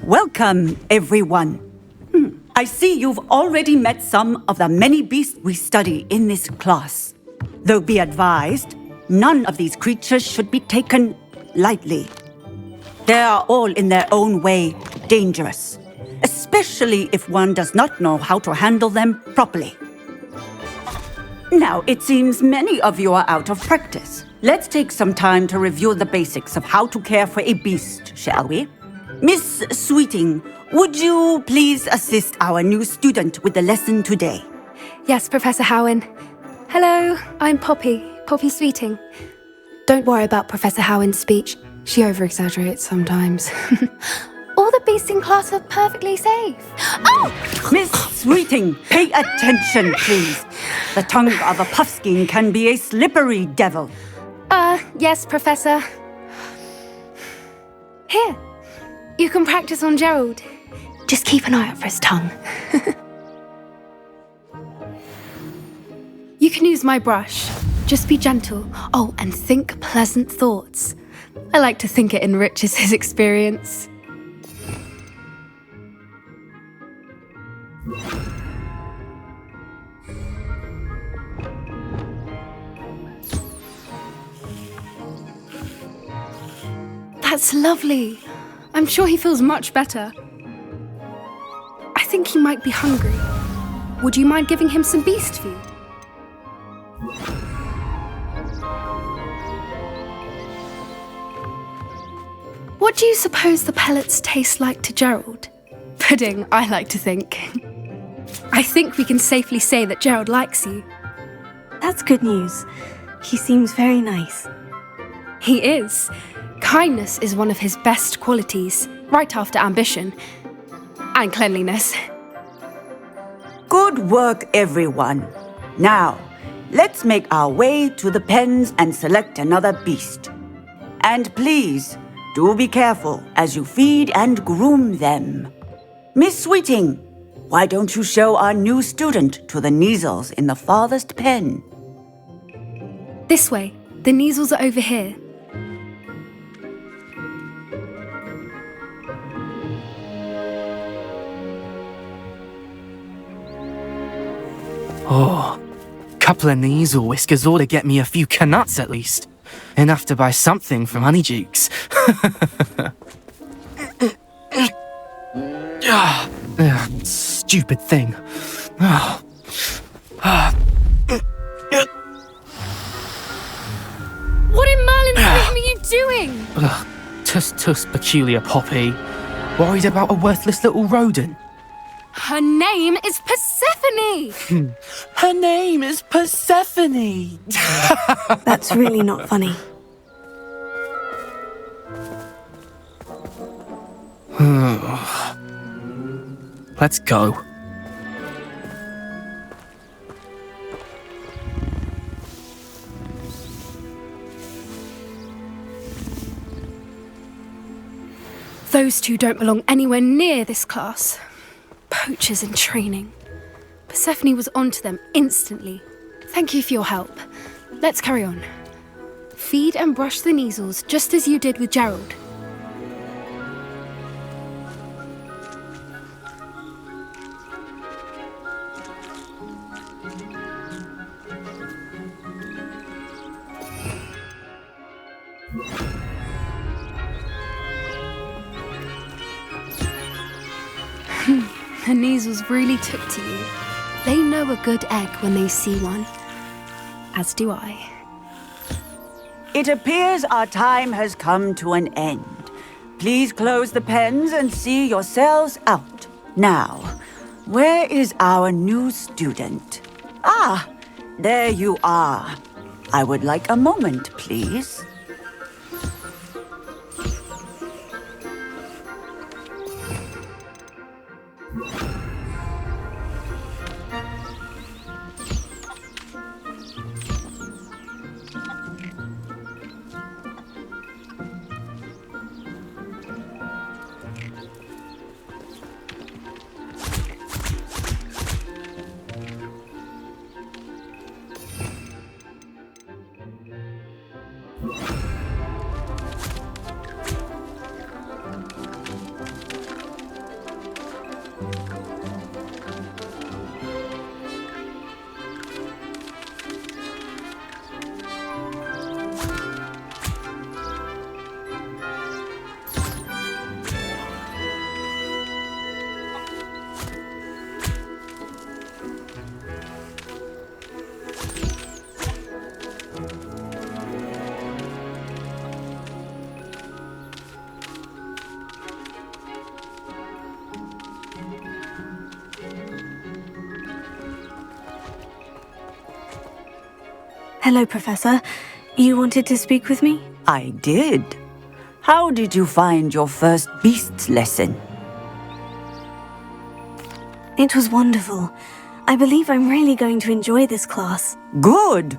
Welcome, everyone. I see you've already met some of the many beasts we study in this class. Though be advised, none of these creatures should be taken lightly. They are all in their own way dangerous, especially if one does not know how to handle them properly. Now, it seems many of you are out of practice. Let's take some time to review the basics of how to care for a beast, shall we? Miss Sweeting, would you please assist our new student with the lesson today? Yes, Professor Howen. Hello, I'm Poppy Sweeting. Don't worry about Professor Howen's speech. She over-exaggerates sometimes. All the beasts in class are perfectly safe. Oh! Miss Sweeting, pay attention, please. The tongue of a puffskein can be a slippery devil. Yes, Professor. Here, you can practice on Gerald. Just keep an eye out for his tongue. You can use my brush. Just be gentle. Oh, and think pleasant thoughts. I like to think it enriches his experience. That's lovely. I'm sure he feels much better. I think he might be hungry. Would you mind giving him some beast food? What do you suppose the pellets taste like to Gerald? Pudding, I like to think. I think we can safely say that Gerald likes you. That's good news. He seems very nice. He is. Kindness is one of his best qualities, right after ambition. And cleanliness. Good work, everyone. Now, let's make our way to the pens and select another beast. And please, do be careful as you feed and groom them. Miss Sweeting, why don't you show our new student to the Neasels in the farthest pen? This way. The Neasels are over here. Oh, couple of Neasel whiskers ought to get me a few canuts at least. Enough to buy something from Honeydukes. Stupid thing. What in Merlin's name are you doing? Tuss, peculiar Poppy. Worried about a worthless little rodent? Her name is Persephone! Her name is Persephone! That's really not funny. Let's go. Those two don't belong anywhere near this class. Poachers in training. Persephone was onto them instantly. Thank you for your help. Let's carry on. Feed and brush the Neasels just as you did with Gerald. The Neasels really took to you. They know a good egg when they see one. As do I. It appears our time has come to an end. Please close the pens and see yourselves out. Now, where is our new student? Ah, there you are. I would like a moment, please. Hello, Professor. You wanted to speak with me? I did. How did you find your first beasts lesson? It was wonderful. I believe I'm really going to enjoy this class. Good.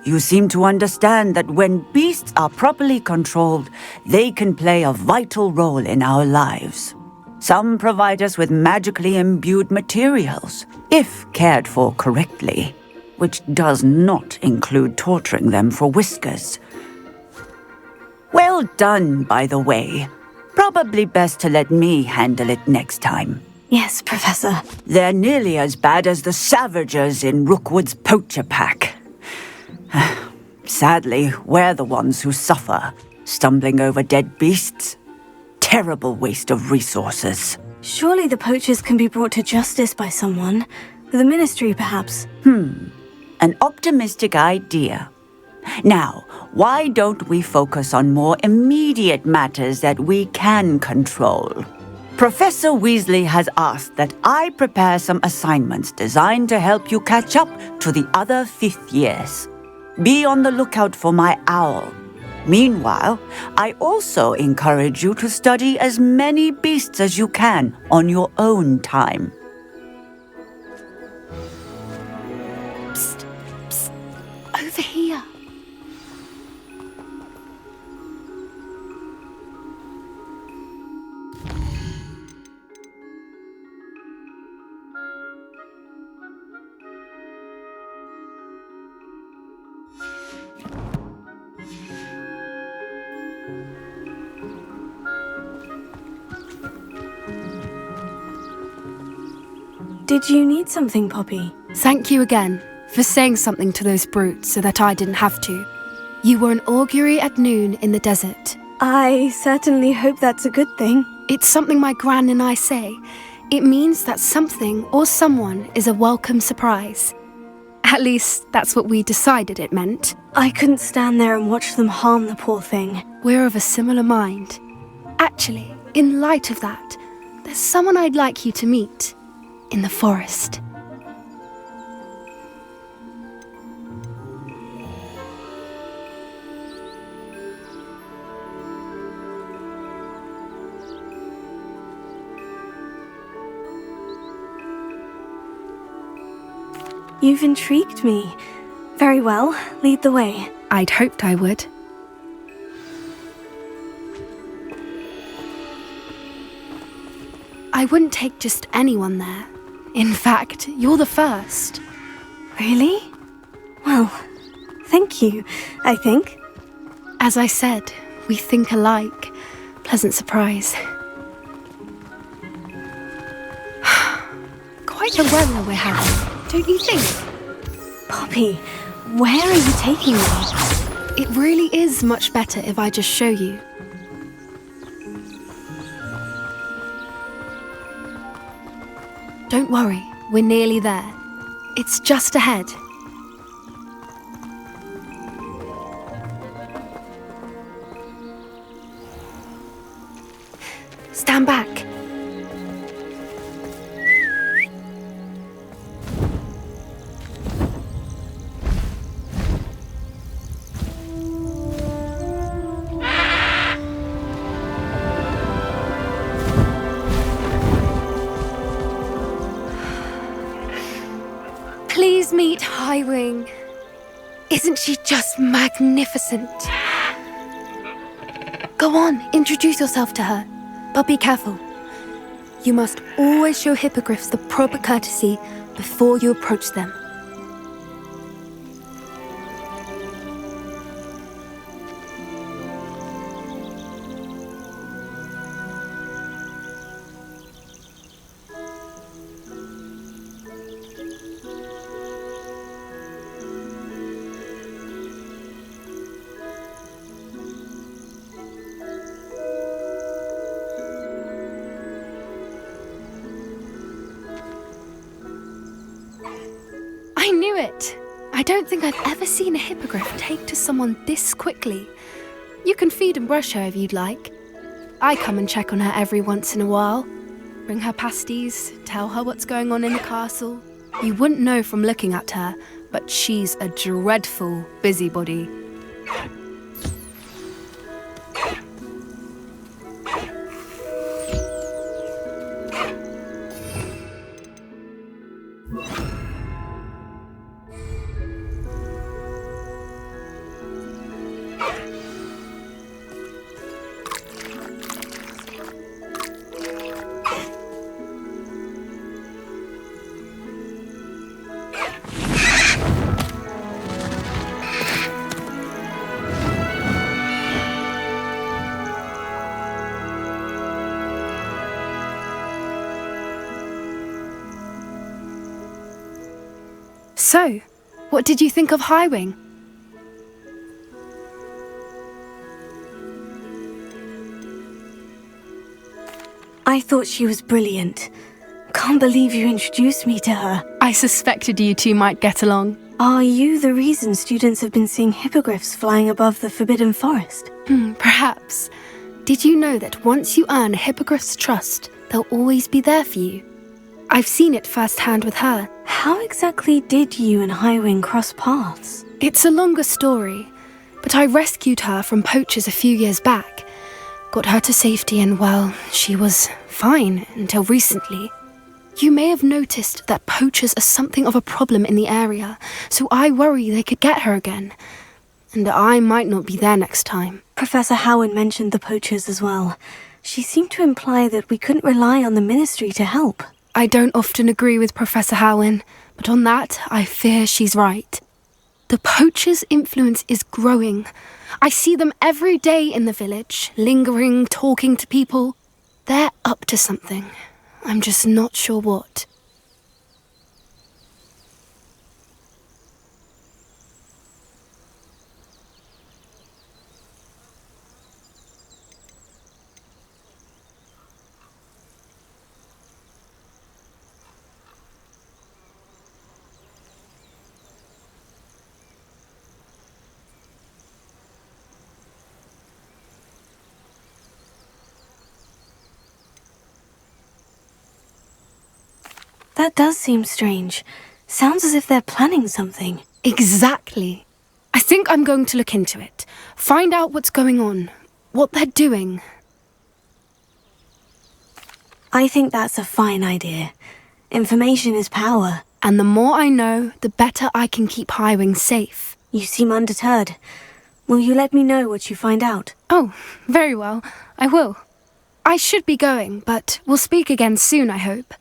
You seem to understand that when beasts are properly controlled, they can play a vital role in our lives. Some provide us with magically imbued materials, if cared for correctly, which does not include torturing them for whiskers. Well done, by the way. Probably best to let me handle it next time. Yes, Professor. They're nearly as bad as the Savagers in Rookwood's poacher pack. Sadly, we're the ones who suffer, stumbling over dead beasts. Terrible waste of resources. Surely the poachers can be brought to justice by someone. The Ministry, perhaps. An optimistic idea. Now, why don't we focus on more immediate matters that we can control? Professor Weasley has asked that I prepare some assignments designed to help you catch up to the other 5th years. Be on the lookout for my owl. Meanwhile, I also encourage you to study as many beasts as you can on your own time. Over here. Did you need something, Poppy? Thank you again for saying something to those brutes so that I didn't have to. You were an augury at noon in the desert. I certainly hope that's a good thing. It's something my gran and I say. It means that something or someone is a welcome surprise. At least, that's what we decided it meant. I couldn't stand there and watch them harm the poor thing. We're of a similar mind. Actually, in light of that, there's someone I'd like you to meet. In the forest. You've intrigued me. Very well, lead the way. I'd hoped I would. I wouldn't take just anyone there. In fact, you're the first. Really? Well, thank you, I think. As I said, we think alike. Pleasant surprise. Quite a weather we're having, don't you think? Poppy, where are you taking me? It really is much better if I just show you. Don't worry, we're nearly there. It's just ahead. Stand back. Please meet Highwing. Isn't she just magnificent? Go on, introduce yourself to her. But be careful. You must always show Hippogryffs the proper courtesy before you approach them. I knew it! I don't think I've ever seen a hippogriff take to someone this quickly. You can feed and brush her if you'd like. I come and check on her every once in a while. Bring her pasties, tell her what's going on in the castle. You wouldn't know from looking at her, but she's a dreadful busybody. So, what did you think of Highwing? I thought she was brilliant. Can't believe you introduced me to her. I suspected you two might get along. Are you the reason students have been seeing hippogriffs flying above the Forbidden Forest? Perhaps. Did you know that once you earn a hippogriff's trust, they'll always be there for you? I've seen it firsthand with her. How exactly did you and Highwing cross paths? It's a longer story, but I rescued her from poachers a few years back. Got her to safety and, well, she was fine until recently. You may have noticed that poachers are something of a problem in the area, so I worry they could get her again. And I might not be there next time. Professor Howard mentioned the poachers as well. She seemed to imply that we couldn't rely on the ministry to help. I don't often agree with Professor Howin, but on that, I fear she's right. The poachers' influence is growing. I see them every day in the village, lingering, talking to people. They're up to something. I'm just not sure what. That does seem strange. Sounds as if they're planning something. Exactly. I think I'm going to look into it. Find out what's going on, what they're doing. I think that's a fine idea. Information is power. And the more I know, the better I can keep Highwing safe. You seem undeterred. Will you let me know what you find out? Oh, very well. I will. I should be going, but we'll speak again soon, I hope.